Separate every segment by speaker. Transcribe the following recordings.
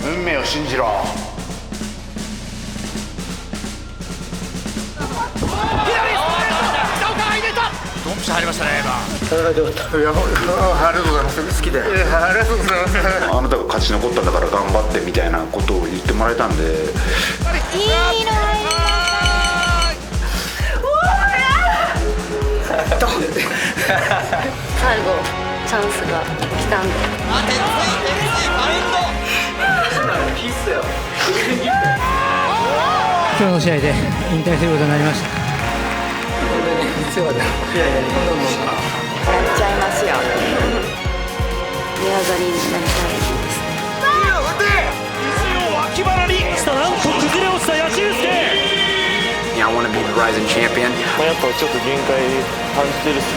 Speaker 1: 運命を信じろ。
Speaker 2: ドンピシャ入りましたね、今。
Speaker 1: ありがとうございます。好きで。ありがとうございます。あなたが勝ち残ったんだから頑張ってみたいなことを言ってもらえたんで。
Speaker 3: 最後チャンスが来たんで。
Speaker 4: 今日の試合で引退することになりました。
Speaker 3: やっちゃいますよ。寝上がりになりたいですね。
Speaker 5: 脇腹になんと崩れ落ちた八千佑
Speaker 1: I want to be the rising champion.
Speaker 6: やっぱちょっと限界感じてるっすね。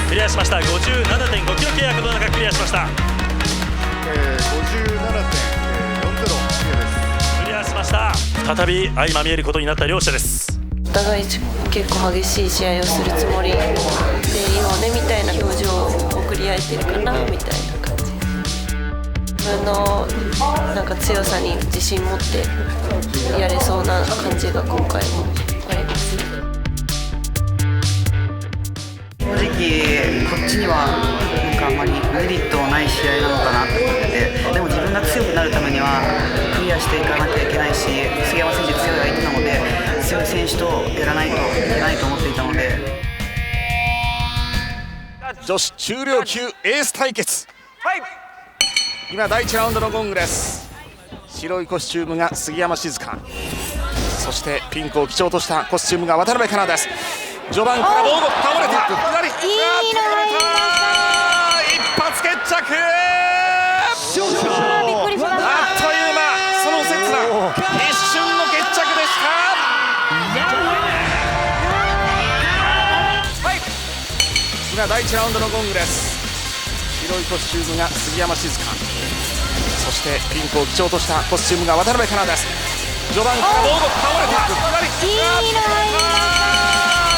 Speaker 5: クリアしました。 57.5 キロ契約の中クリアしました。クリアしました。再び相まみえることになった両者です。
Speaker 3: お互い結構激しい試合をするつもりで、今ねみたいな表情を送り合えてるかなみたいな感じ。自分のなんか強さに自信持ってやれそうな感じが今回もあります。
Speaker 7: 正直こっちにはなんかあんまりメリットない試合なのかなと思ってて、でも自分が強くなるためにはクリアしていかなきゃいけないし、杉山選手強い相手なので強い選手とやらないといけないと思っていたので。
Speaker 2: 女子中量級エース対決、今第1ラウンドのゴングです。白いコスチュームが杉山静香、そしてピンクを基調としたコスチュームが渡辺香奈です。序盤から防護倒れた、左一発決着。あっという間、その刹那一瞬の決着でした。今第1ラウンドのゴングです。白いコスチュームが杉山静香、そしてピンクを基調としたコスチュームが渡辺香奈です。序盤から防護倒れた、左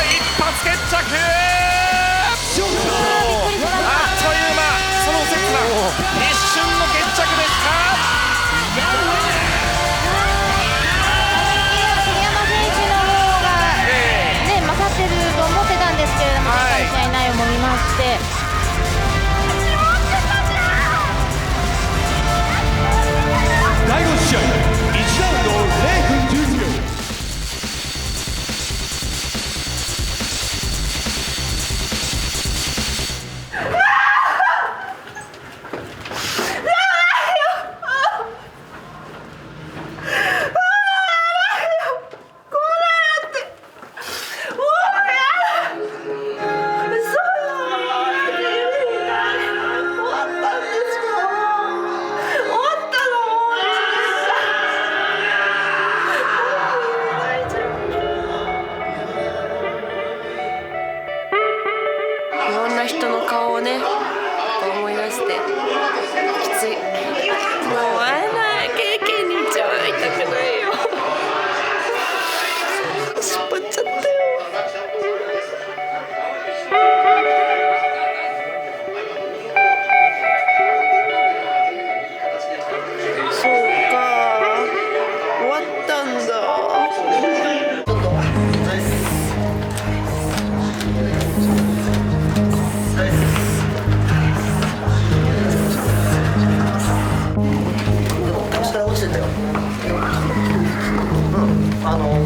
Speaker 2: 一発決着。あっという間、その刹那一瞬の決着でした。
Speaker 8: 杉山選手の方が、勝ってると思ってたんですけれども、試合内容も見まして、
Speaker 5: 第5試合1ラウンド0分12秒。
Speaker 3: いろんな人の顔をね思い出してきつい。もう会えない経験に一番会いたくないよ。しっぱっちゃったよ。そうか、終わったんだ。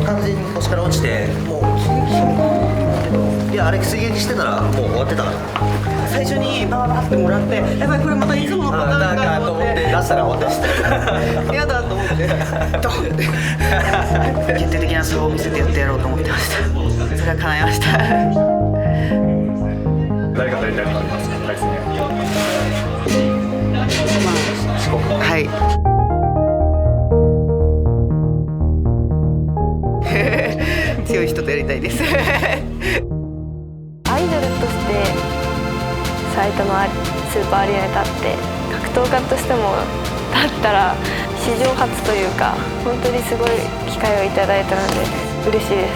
Speaker 9: 完全に腰から落ちて、もういや、あれ水撃してたらもう終わってた。
Speaker 7: 最初にバーってもらって、やばいこれまたいつものパターンか
Speaker 9: と思って出したら終わって
Speaker 7: 嫌だと思ってドンって決定的な差を見せてやってやろうと思ってました。それは叶いました。
Speaker 6: 誰かとやりたいことありますか？対戦。
Speaker 7: はい。強い人とやりたいです。
Speaker 3: アイドルとして埼玉スーパーアリーナに立って格闘家としても立ったら史上初というか、本当にすごい機会をいただいたので嬉しいです。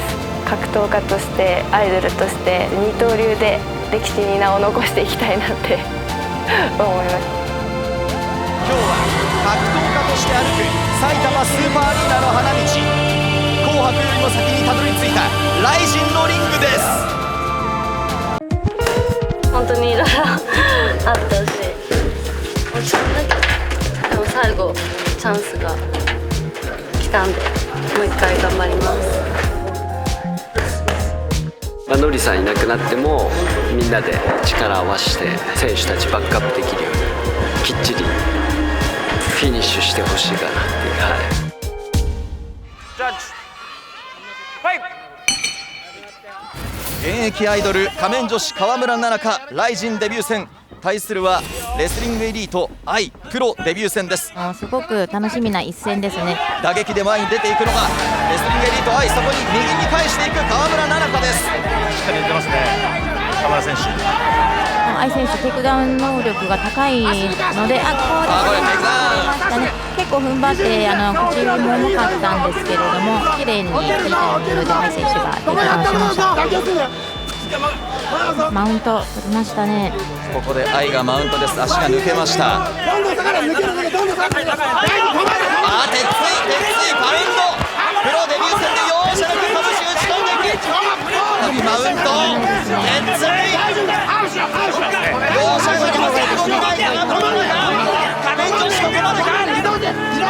Speaker 3: 格闘家としてアイドルとして二刀流で歴史に名を残していきたいなって思います。
Speaker 10: 今日は格闘家として歩く埼玉スーパーアリーナの花道、紅白よりも先にたどり着いたライジンのリングです。
Speaker 3: 本当にいろいろあったし、でも最後チャンスが来たんで、もう一回頑張ります。
Speaker 11: ノリさんいなくなってもみんなで力を合わせて選手たちバックアップできるようにきっちりフィニッシュしてほしいかなっていう。
Speaker 10: 現役アイドル仮面女子川村奈々香ライジンデビュー戦、対するはレスリングエリート愛プロデビュー戦です。
Speaker 8: すごく楽しみな一戦ですね。
Speaker 10: 打撃で前に出ていくのがレスリングエリート愛、そこに右に返していく川村奈々香です。しっかり出てますね、川村選手。
Speaker 8: 愛選手テイクダウン能力が高いので、これテイクダウン結構踏ん張って口も重かったんですけれども、綺麗にいいタイミングで愛選手がテイクダウンしました。マウント取りましたね。
Speaker 10: ここで愛がマウントです。足が抜けました。鉄槌パウンド、プロデビュー戦で容赦なく拳打ち込んでいくマウント、鉄槌容赦なく最後の愛が止まるか、仮面女子ここまでか、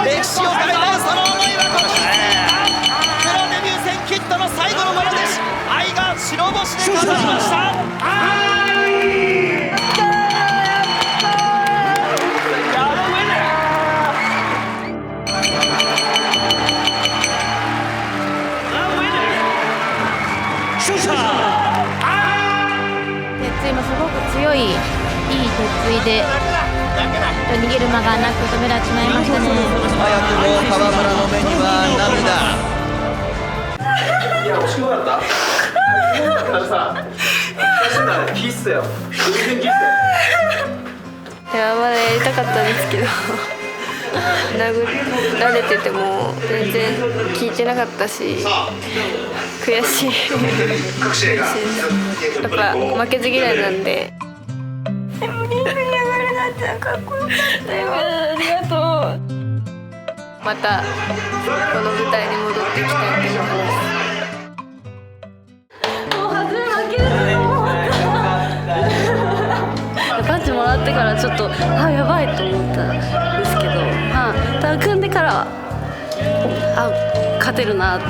Speaker 10: 歴史を変えたいその思いはこのプロデビュー戦キットの最後のものです。愛が白星で飾りました。
Speaker 8: 鉄槌もすごく強い、いい鉄槌で逃げる間がなく止められてしまいましたね。
Speaker 10: 早くも川村の目には涙。
Speaker 9: いや、惜しくなかった。キッスよ。
Speaker 3: いや、まだやりたかったんですけど殴られてても全然聞いてなかったし、悔しいやっぱ負けず嫌いなんで。でもリングに上がれなってかっこよかったよ。ありがとう。またこの舞台に戻ってきたいと思います。パンチもらってからちょっとやばいと思ったんですけど、ただ組んでからは勝てるなって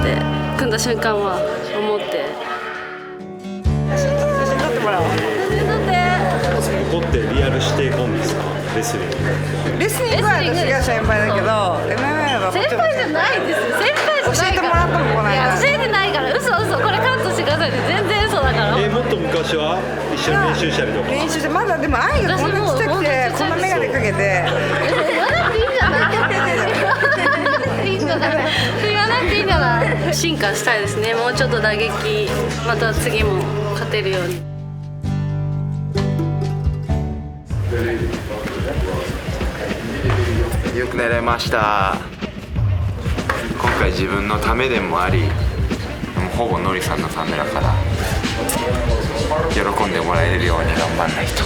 Speaker 3: 組んだ瞬間は思って。写真撮ってもらおう。
Speaker 6: 怒ってリアルしていくんですか、レスリング。
Speaker 7: レスリングは私が先輩だけど MMA は
Speaker 8: 先輩じゃないですよ。先輩じゃないから。教えてもらったもんこないだ。教えてないから。嘘これカットしてくださいって全然嘘だから。
Speaker 6: もっと昔は一緒に練習したりとか。練習して
Speaker 7: まだでも愛がこんなちっちゃくてこんな眼鏡かけて。
Speaker 8: 言わなくていいんじゃない？言わなくていいんじゃない？
Speaker 3: 進化したいですね。もうちょっと打撃また次も勝てるように。
Speaker 1: よく寝れました。今回自分のためでもあり、ほぼノリさんのためだから喜んでもらえるように頑張んないと。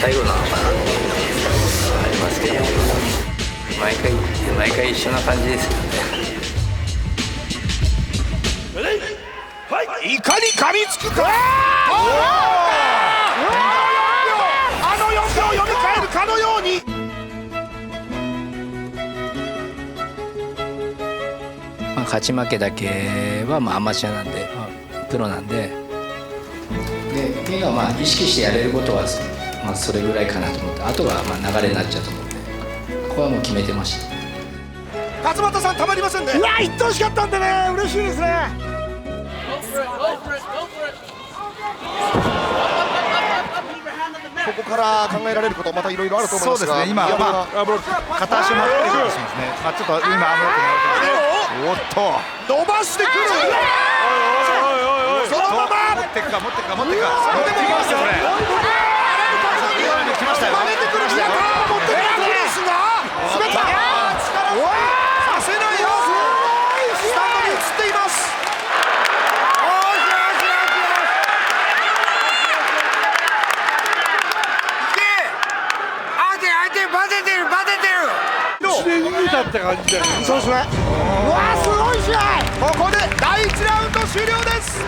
Speaker 11: 最後なのかなありますけど、毎回一緒な感じですよね。
Speaker 2: いかに噛みつくか。あの4秒読み替えるかのように。
Speaker 11: 勝ち負けだけはアマチュアなんで、プロなんで、で意識してやれることは、それぐらいかなと思って、あとは流れになっちゃうと思ってここはもう決めてました。
Speaker 2: 勝俣さんたまりませんね。行ってほしかったんでね、嬉しいですね。ここから考えられることまたいろいろあると思いますが、そうですね、今片足もってる気がしますね。ちょっと今おっと伸ばしてくる。そのまま持ってくか。それでもいきますよこれ。来ましたよ。持ってくるんですが滑った。させないよ。
Speaker 12: って感じだよね。
Speaker 2: そうですね。うわすごい試合。ここで第1ラウンド終了です。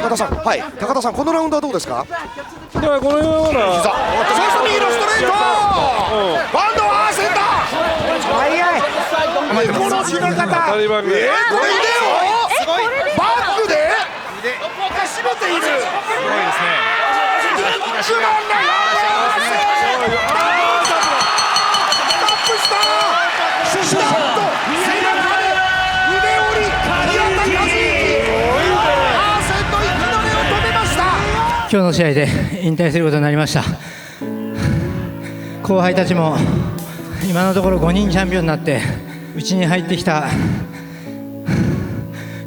Speaker 2: 高田さん、はい、高田さん、このラウンドはどうですか。
Speaker 12: このような
Speaker 2: 膝、そして右のストレート、バンドはセンター、この決め方、これ腕をバックで締めている、すごいですね。タップした、そしてなんと背中で腕折り、宮田和之、アーセンの息の根を止めました。
Speaker 4: 今日の試合で引退することになりました。後輩たちも今のところ5人チャンピオンになってうちに入ってきた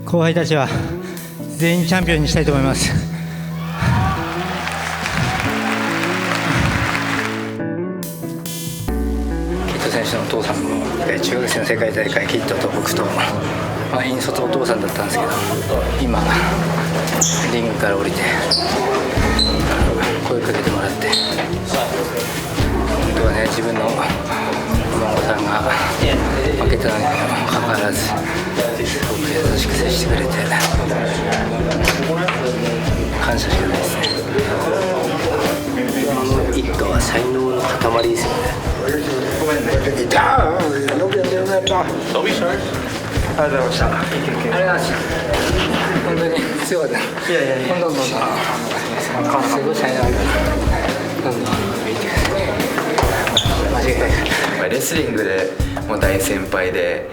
Speaker 4: 後輩たちは全員チャンピオンにしたいと思います。
Speaker 11: キッド選手のお父さんも中学生の世界大会キッドと僕と、引率お父さんだったんですけど、今リングから降りて声かけてもらって、本当はね、自分のお孫さんが負けたのにもかかわらず僕優しく接してくれて感謝しかないですね。
Speaker 9: 一家は才能の塊ですよね。
Speaker 11: ごめんね。よくやってよかった。ありがとうございました。ありがとうございました。本当に強かった。いやいやいや。どんどんすごい才能ある。どんどん見てください。間違いない。
Speaker 13: レスリングでも大先輩で、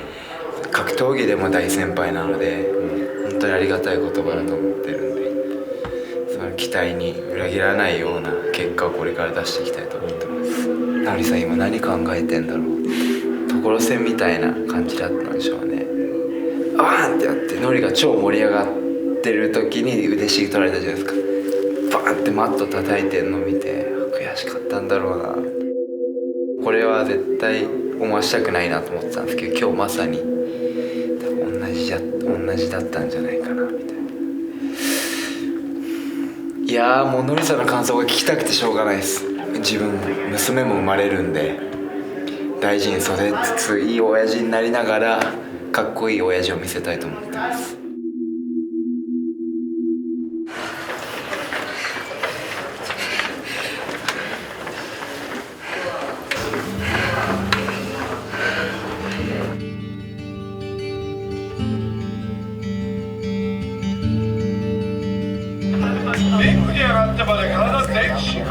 Speaker 13: 格闘技でも大先輩なので、本当にありがたい言葉だと思ってるんで、その期待に裏切らないような結果をこれから出していきたいと思ってます。ノリさん今何考えてんだろう。所詮みたいな感じだったんでしょうね。バーンってやってノリが超盛り上がってる時に腕し取られたじゃないですか。バーンってマット叩いてんの見て悔しかったんだろうな。これは絶対思わしたくないなと思ってたんですけど、今日まさに多分同じだったんじゃないかなみたいな。いやー、もうノリさんの感想が聞きたくてしょうがないです。自分娘も生まれるんで大事に育てつつ、いい親父になりながらかっこいい親父を見せたいと思ってます。
Speaker 12: リングに上がってまで体全身、今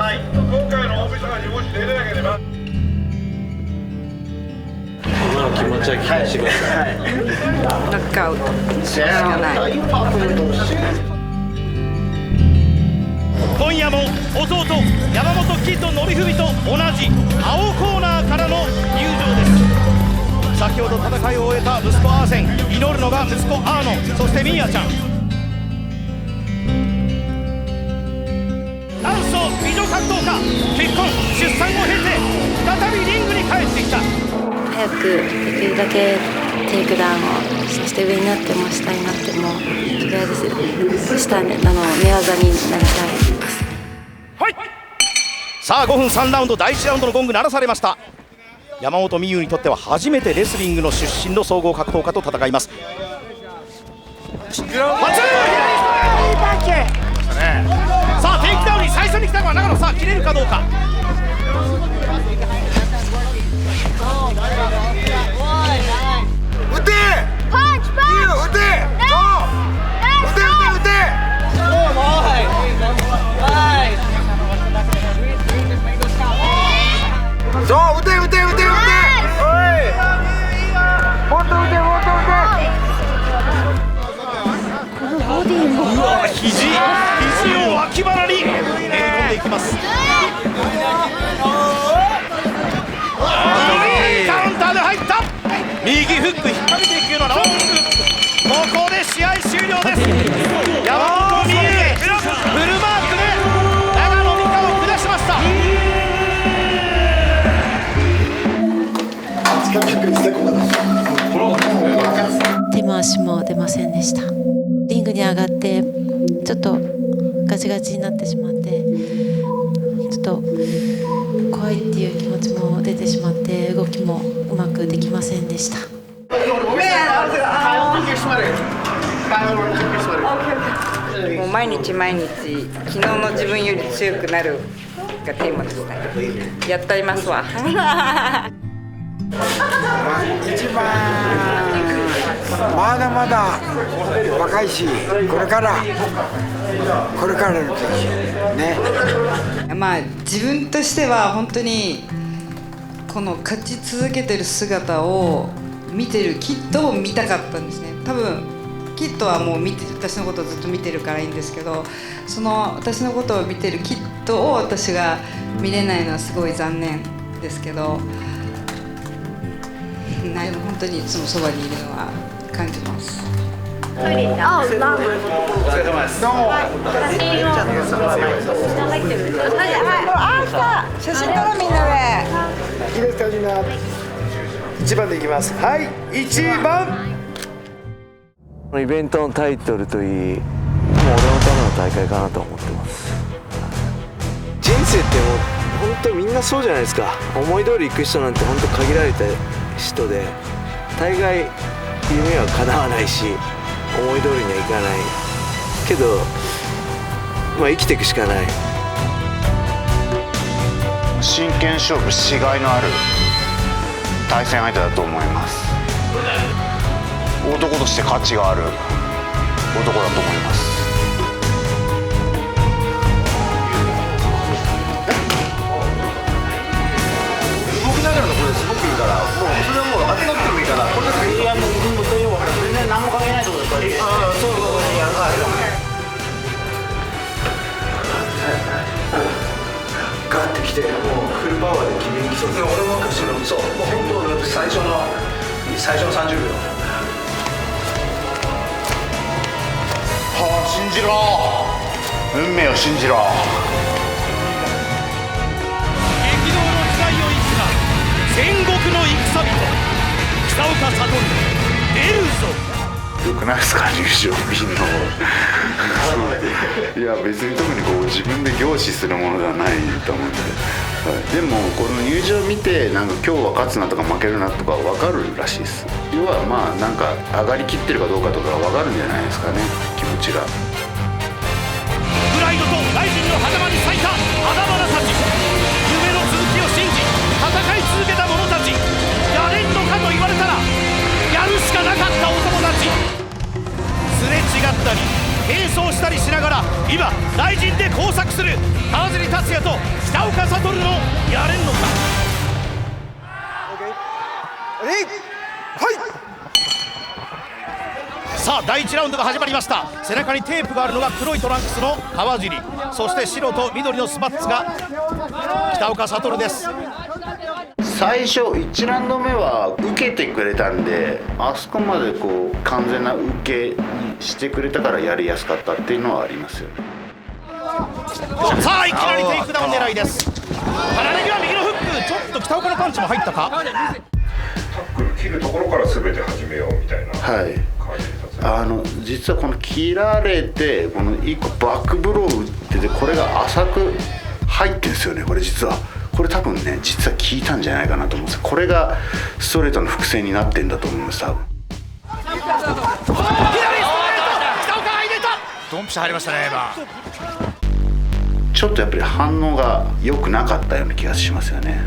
Speaker 12: 回の大晦日にもし出れなければ
Speaker 6: 今の気持ちは聞かせてください。
Speaker 7: ノックアウトしかない。
Speaker 5: 今夜も弟山本キッド典文と同じ青コーナーからの入場です。先ほど戦いを終えた息子アーセン、祈るのが息子アーノ、そしてミーヤちゃん。元祖美女格闘家、結婚出産を経て再びリングに帰ってきた。
Speaker 3: 早くできるだけテイクダウンを、そして上になっても下になっても、とりあえず下寝技になりたいです。
Speaker 5: はい、さあ5分3ラウンド、第1ラウンドのゴング鳴らされました。山本美優にとっては初めてレスリングの出身の総合格闘家と戦います。さあテイクダウンに最初に来たのは長野。さあ切れるかどうか。
Speaker 2: 打てパンチパンチ、打てそう、打ておい、もっと打て、
Speaker 5: うわ、肘を脇腹に入れ込んでいきます。カウンターで入った。右フック引っ掛けていくようなロングフック。ここで試合終了です。山本美優フルマークで長野美香を下しました。
Speaker 1: 近くにしてこうだな。
Speaker 3: 足も出ませんでした。リングに上がってちょっとガチガチになってしまって、ちょっと怖いっていう気持ちも出てしまって、動きもうまくできませんでした。
Speaker 14: もう毎日毎日昨日の自分より強くなるがテーマですね。やったりますわ。
Speaker 15: 一番まだまだ若いし、これからのね。
Speaker 14: まあ自分としては本当にこの勝ち続けてる姿を見てるキッドを見たかったんですね。多分キッドはもう私のことをずっと見てるからいいんですけど、その私のことを見てるキッドを私が見れないのはすごい残念ですけど、本当にいつもそばにいるのは感じます。
Speaker 10: お疲れ様です。どうも。
Speaker 14: 写真撮ろうみんなで。
Speaker 15: いいですかみんな。1番でいきます。はい、1番。
Speaker 16: イベントのタイトルといい、もう俺のための大会かなと思ってます。人生ってもう本当みんなそうじゃないですか。思い通り行く人なんて本当限られた人で、大概夢は叶わないし思い通りにはいかないけど、まあ生きていくしかない。
Speaker 1: 真剣勝負しがいのある対戦相手だと思います。男として価値がある男だと思います。
Speaker 9: 動きながらのこれすごくいいから、もうそれはもう当てなくてもいいから、これだけいやもう全然何も関係ないってことですか。そうやるからガッてきて、もうフルパワーで決めに来て、俺も後ろそうもう本当最初の30秒。
Speaker 1: 信じろ、運命を信じろ。
Speaker 5: 激動の時代を生きた戦国の戦人、北岡悟出るぞ。
Speaker 1: よくないですか、入場みんないや別に特にこう自分で凝視するものではないと思うんで、でもこの入場見てなんか今日は勝つなとか負けるなとか分かるらしいです。要はまあなんか上がりきってるかどうかとか分かるんじゃないですかね、気持ちが。
Speaker 5: プライドと大臣の狭間に咲いた花々たち、夢の続きを信じ戦い続けた者たち、やれんのかと言われたらやるしかなかったお友達、すれ違ったり並走したりしながら今大臣で交錯する川尻達也と北岡悟のやれんのか。さあ第1ラウンドが始まりました。背中にテープがあるのが黒いトランクスの川尻、そして白と緑のスパッツが北岡悟です。
Speaker 1: 最初1ラウンド目は受けてくれたんで、あそこまでこう完全な受けしてくれたからやりやすかったっていうのはありますよね。
Speaker 5: さあいきなりテイクダウン狙いです。鼻根際右のフック、ちょっと北岡のパンチも入ったか。
Speaker 12: タックル切るところから全て始めようみたいな感じで、
Speaker 1: 実はこの切られてこの1個バックブロー打ってて、これが浅く入ってるんですよね。これ実はこれ多分ね実は効いたんじゃないかなと思うんです。これがストレートの伏線になってんだと思います。多分
Speaker 5: 左ストレート、北岡が入れた。ドンピシャ入りましたね今。
Speaker 1: ちょっとやっぱり反応が良くなかったような気がしますよね、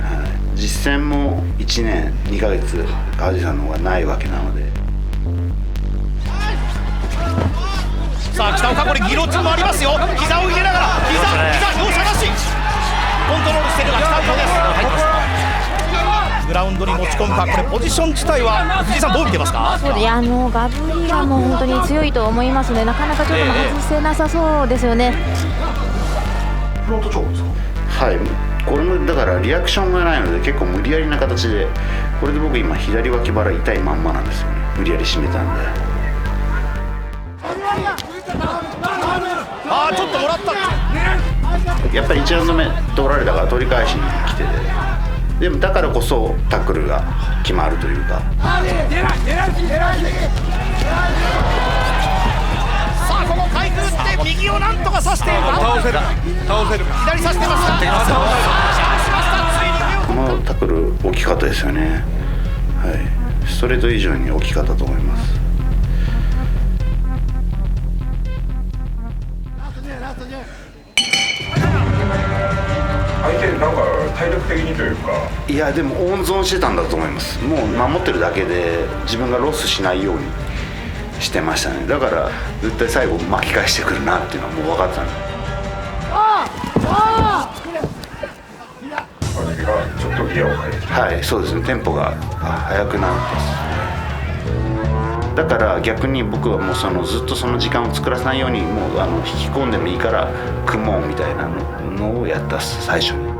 Speaker 1: 実戦も1年2ヶ月川尻さんの方がないわけなので。
Speaker 5: さあ北岡、これギロチンもありますよ。膝を入れながら膝容赦なしコントロールしているのが北岡です。グラウンドに持ち込むか。これポジション自体は藤井さんどう見てますか。
Speaker 8: そうで、ガブリはもう本当に強いと思いますね。なかなかちょっと外せなさそうですよね。
Speaker 1: フロントチョークですか。はい、これもだからリアクションがないので結構無理やりな形で、これで僕今左脇腹痛いまんまなんですよね。無理やり締めたんで。
Speaker 5: ちょっともらった。
Speaker 1: やっぱり1ラウンド目取られたから取り返しに来てて、でもだからこそタックルが決まるというか。
Speaker 2: さあここかいくぐって右をなんとか刺して
Speaker 17: 倒せるか
Speaker 2: 左刺してますが
Speaker 1: このタックル大きかったですよね。はい、ストレート以上に大きかったと思います。
Speaker 12: 相手なんか体力的にというか、
Speaker 1: いやでも温存してたんだと思います。もう守ってるだけで自分がロスしないようにしてましたね。だから絶対最後巻き返してくるなっていうのはもう分かってたんで。
Speaker 12: ちょっとギアを変えて、
Speaker 1: はい、そうですね。テンポが速くなって、だから逆に僕はもうずっとその時間を作らせないようにもう引き込んでもいいから組もうみたいなのをやったっす最初に。
Speaker 2: さ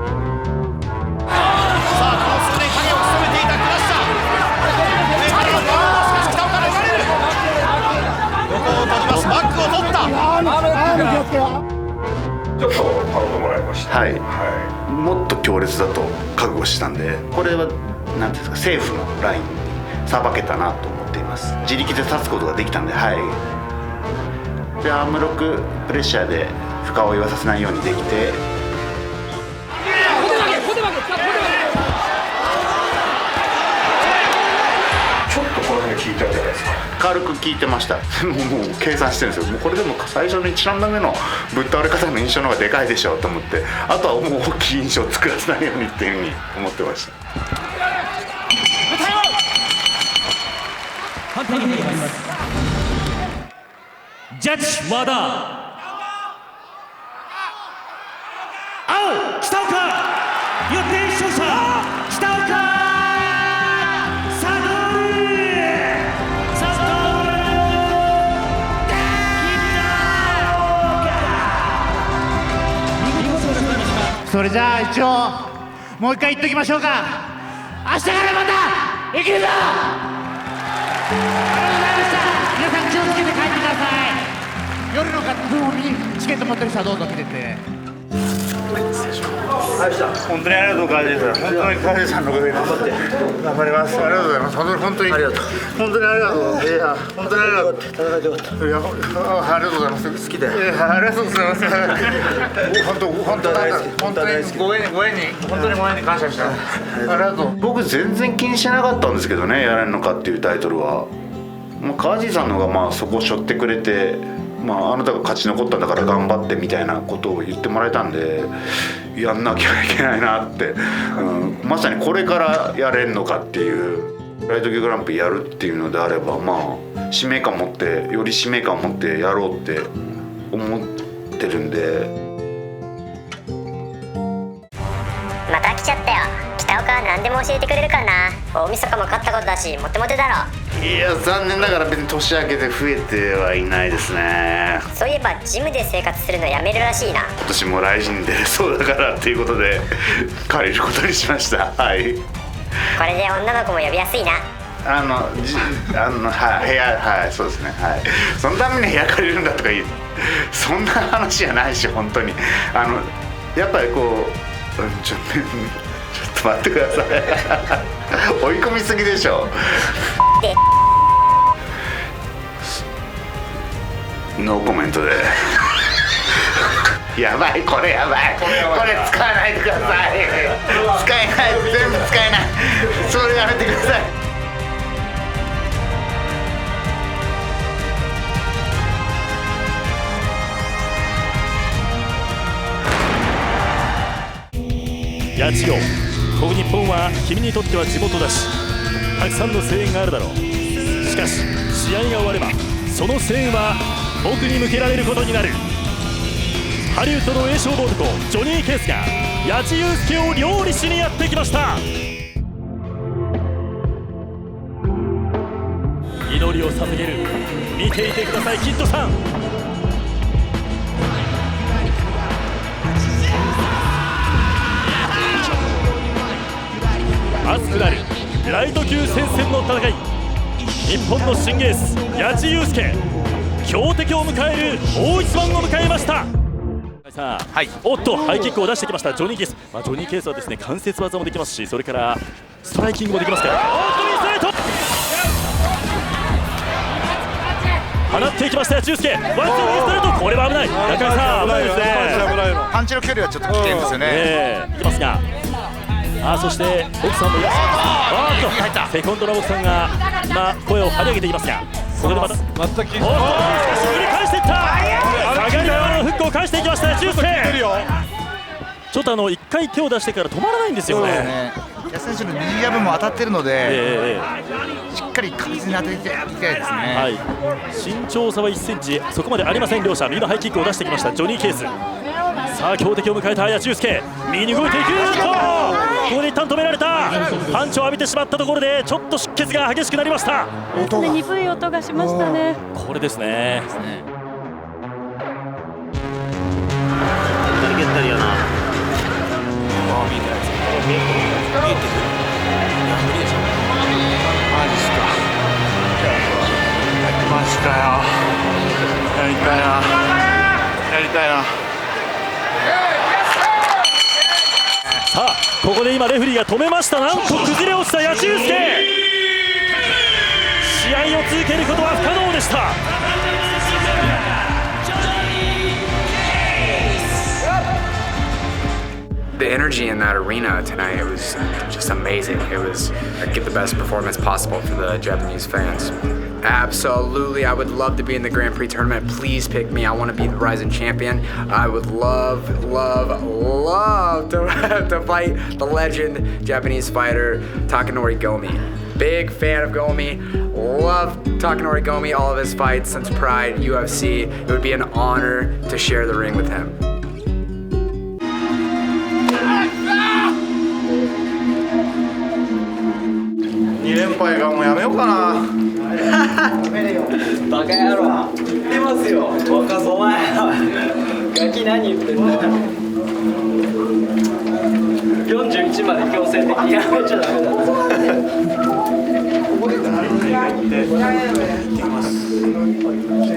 Speaker 2: あこの数年影を務めていたクラッシャー上からのしかし北岡が逃れるここを取ります。バックを取った
Speaker 12: ちょっとパウトもらいました。
Speaker 1: はい、もっと強烈だと覚悟したんで、これは何ていうんですか、セーフのラインにさばけたなと思っています。自力で立つことができたんで、はい。でアームロックプレッシャーで負荷を言わさせないようにできて、
Speaker 12: ちょっとこの辺効いたんじゃないですか。
Speaker 1: 軽く効いてました。もう計算してるんですよ。もうこれでも最初の1ラウンド目のぶっ倒れ方の印象の方がでかいでしょうと思って、あとはもう大きい印象を作らせないようにっていうふうに思ってました。
Speaker 5: 判定に入ります。ジャッジ和田、青北岡、よって勝者北岡
Speaker 18: それじゃあ一応もう一回言っときましょうか。明日からまた生きるぞ。ありがとうございました。皆さん気をつけて帰ってください。夜の活動にチケット持ってる人はどうぞ来てて。
Speaker 1: 本当にありがとう、川地さん。本当に川地さんのおかげで頑張って頑張ります。ありがとうございます。本当にありがとう。本当にありがとう。いや本当にありがとう。戦えてよかった。いやありがとうございます。好きだよ。いやありがとうございます。本当にご縁に本当にご縁に感謝した。ありがとう。僕全然気にしなかったんですけどね、やれるのかっていうタイトルは。川地さんの方がそこを背負ってくれて。あなたが勝ち残ったんだから頑張ってみたいなことを言ってもらえたんで、やんなきゃいけないなって、まさにこれからやれんのかっていうライト級グランプリやるっていうのであれば、使命感持ってより使命感を持ってやろうって思ってるんで。
Speaker 19: また来ちゃったよ。北岡は何でも教えてくれるからな。大晦日も勝ったことだしモテモテだろ。
Speaker 1: いや残念ながら別に年明けて増えてはいないですね。
Speaker 19: そういえばジムで生活するのやめるらしいな。
Speaker 1: 今年も来日に出れそうだからっていうことで借りることにしました。はい、
Speaker 19: これで女の子も呼びやすいな。
Speaker 1: 部屋、はい、そうですね。はい、そのために部屋借りるんだとか言う、そんな話じゃないし、本当にやっぱりこうちょっと待ってください。追い込みすぎでしょ。ノーコメントで。やばい、これやばい。これ使わないでください。使えない、全部使えない。それやめてください。
Speaker 5: 八千代、ここ日本は君にとっては地元だし、たくさんの声援があるだろう。しかし試合が終わればその声援は僕に向けられることになる。ハリウッドの栄勝負男ジョニー・ケースが八千祐介を料理しにやってきました。祈りを捧げる。見ていてください、キッドさん。熱くなるライト級戦線の戦い。日本の新エース八千祐介、強敵を迎える大一番を迎えました。さあ、おっとハイキックを出してきましたジョニー・ケース。ジョニー・ケースはですね、関節技もできますし、それからストライキングもできますから。おっとミストレート。放っていきました中介、ワンツーストレート、これは危ない。中井さん危ないですね。
Speaker 17: パンチの距離はちょっと危険ですよね。
Speaker 5: いきますが、そして奥さんもいらっしゃいます。セコンドの奥さんが今声を張り上げていますが、ここでまた振り返していった。下がり側のフックを返していきました中介。ちょっと1回手を出してから止まらないんですよね。
Speaker 17: 安田選手の右ジャブも当たってるので、しっかり確実に当てていきたいですね。
Speaker 5: 身長差は1センチそこまでありません両者。右のハイキックを出してきましたジョニー・ケース。さあ強敵を迎えた綾中介、右に動いていく。ここで一旦止められた。パンチを浴びてしまったところでちょっと出血が激しくなりました。
Speaker 20: 鈍い音がしましたね。
Speaker 5: これですね。
Speaker 17: 蹴ったりやな。見えてる。いや無理でしょ。マジっすか。マジかよ。やりたいな。やりたいな。
Speaker 5: さあここで今レフェリーが止めました。なんと崩れ落ちた矢中介。試合を続けることは不可能でした。
Speaker 13: The energy in that arena tonight, it was just amazing. It was give the best performance possible for the Japanese fans. Absolutely, I would love to be in the Grand Prix tournament. Please pick me. I want to be the Rising champion. I would love to fight the legend Japanese fighter Takanori Gomi. Big fan of Gomi. Love Takanori Gomi, all of his fights since Pride, UFC. It would be an honor to share the ring with him.
Speaker 17: 2連敗がもうやめようかな。
Speaker 10: バカ野郎言ってますよ。若造お前ガキ何言ってんだよ。41まで強制的にやめちゃダメだ。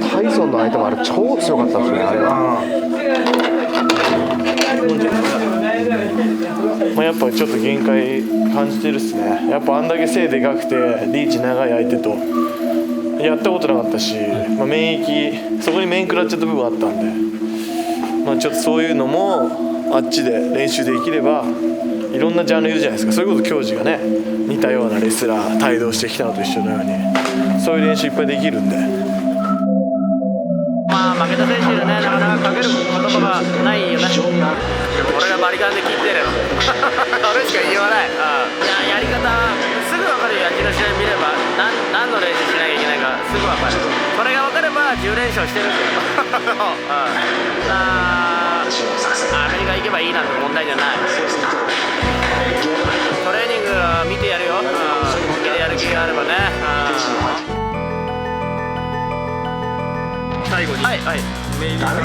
Speaker 16: タイソンの相手もあれ超強かったですね、あれは。
Speaker 21: やっぱちょっと限界感じてるっすね。やっぱあんだけ背でかくてリーチ長い相手とやったことなかったし、免疫そこに面食らっちゃった部分あったんで、ちょっとそういうのもあっちで練習できれば、いろんなジャンルいるじゃないですか。それこそ教授がね似たようなレスラー帯同してきたのと一緒のように、そういう練習いっぱいできるんで。
Speaker 10: 負けた選手にね、なかなかかける言葉がないよね。俺がバリカンで切ってるのそれしか言いようがない。やり方すぐ分かるよ。野球の試合見れば何の練習しなきゃいけないかすぐ分かる。それが分かれば10連勝してるんだよアメリカ行けばいいなんて問題じゃない。トレーニング見てやるよ。本気でやる気があればね。最後にメールが来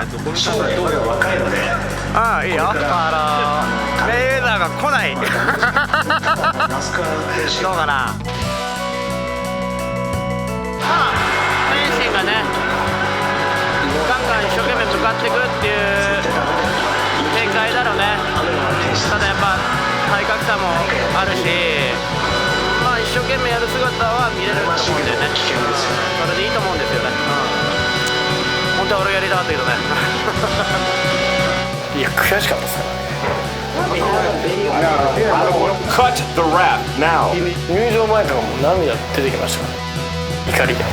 Speaker 10: て、ゴミさんがどうやら若いので、いいよ。メイウェザーが来ない。どうかな。フェンシングがね、ガンガン一生懸命向かっていくっていう展開だろうね。ただやっぱ体格差もあるし、一生懸命やる姿は見れると思うんだよね。それでいいと思うんですよね。本当は俺やりたかったけどね。
Speaker 21: いや悔しかったですからね。
Speaker 5: Cut the rap now。
Speaker 21: 入場前とかも涙出てきましたから怒りで。